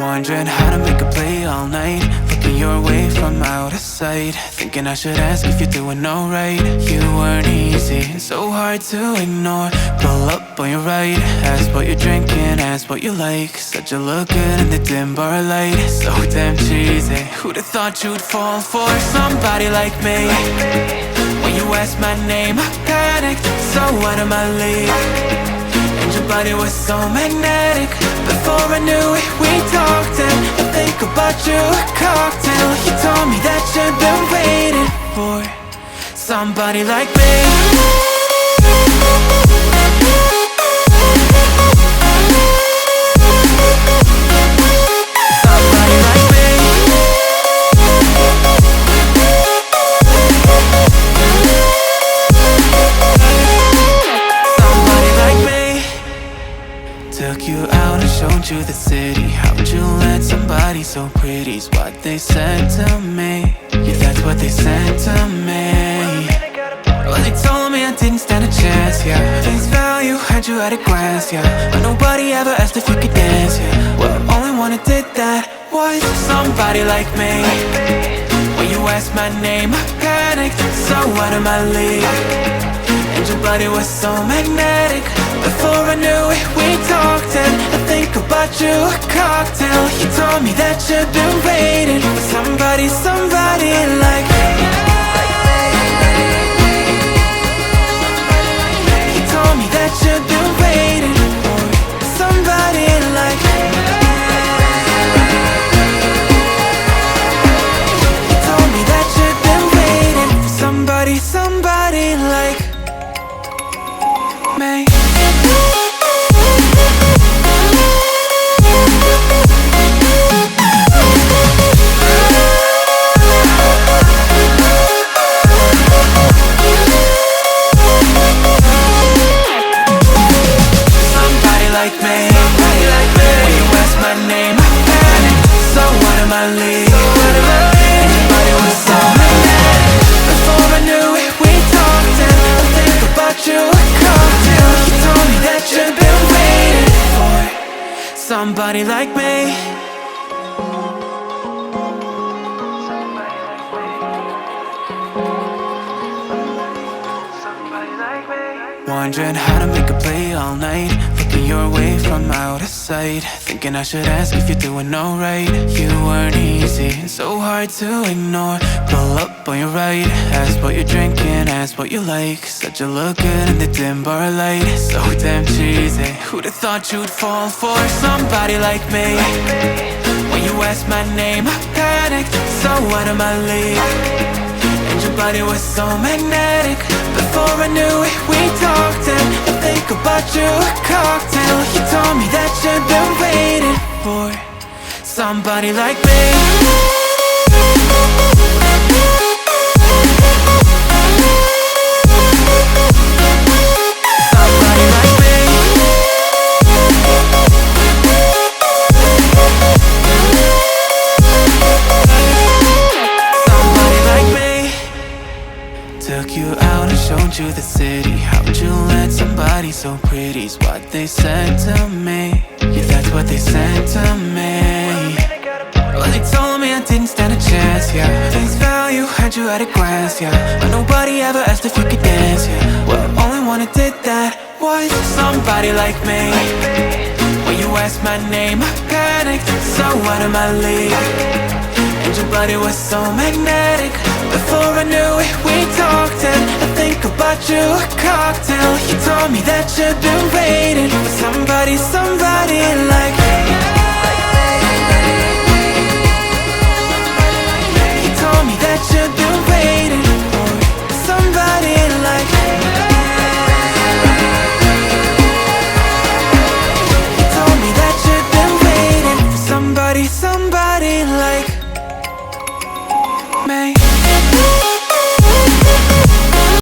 Wondering how to make a play all night, looking your way from out of sight, thinking I should ask if you're doing alright. You weren't easy, so hard to ignore. Pull up on your right, ask what you're drinking, ask what you like. Said you look good in the dim bar light, so damn cheesy. Who'd have thought you'd fall for somebody like me? When you asked my name, I panicked, so out of my league. And your body was so magnetic. Before I knew it, we talked, and I think about you a cocktail. You told me that you've been waiting for somebody like me. Took you out and showed you the city. How'd you let somebody so pretty's what they said to me? Yeah, that's what they said to me. Well, they told me I didn't stand a chance, yeah. Face value, had you at a glance, yeah. But nobody ever asked if you could dance, yeah. Well, only one who did that was somebody like me. When you asked my name, I panicked, so out of my league. And your body was so magnetic. Before I knew it, we talked, and I think about you a cocktail. You told me that you've been waiting for somebody like me. You told me that you've been waiting for somebody like me. You told me that you've been waiting for somebody like me. Somebody like me. Wondering how to make a play all night, looking your way from out of sight, thinking I should ask if you're doing alright. You weren't easy, so hard to ignore. Pull up on your right, ask what you're drinking, ask what you like. Said you look good in the dim bar light, so damn cheesy. Who'd have thought you'd fall for somebody like me? When you asked my name, I panicked, so out of my league. And your body was so magnetic. Before I knew it, we talked, and I think about you a cocktail. You told me that you've been waiting for somebody like me. Took you out and showed you the city. How'd you let somebody so pretty's what they said to me? Yeah, that's what they said to me. Well, they told me I didn't stand a chance, yeah. Face value, had you at a glance, yeah. But nobody ever asked if you could dance, yeah. Well, only one who did that was somebody like me. When you asked my name, I panicked, so out of my league. And your body was so magnetic. Before I knew it, we talked, and I think about you a cocktail. You told me that you've been waiting for somebody like me.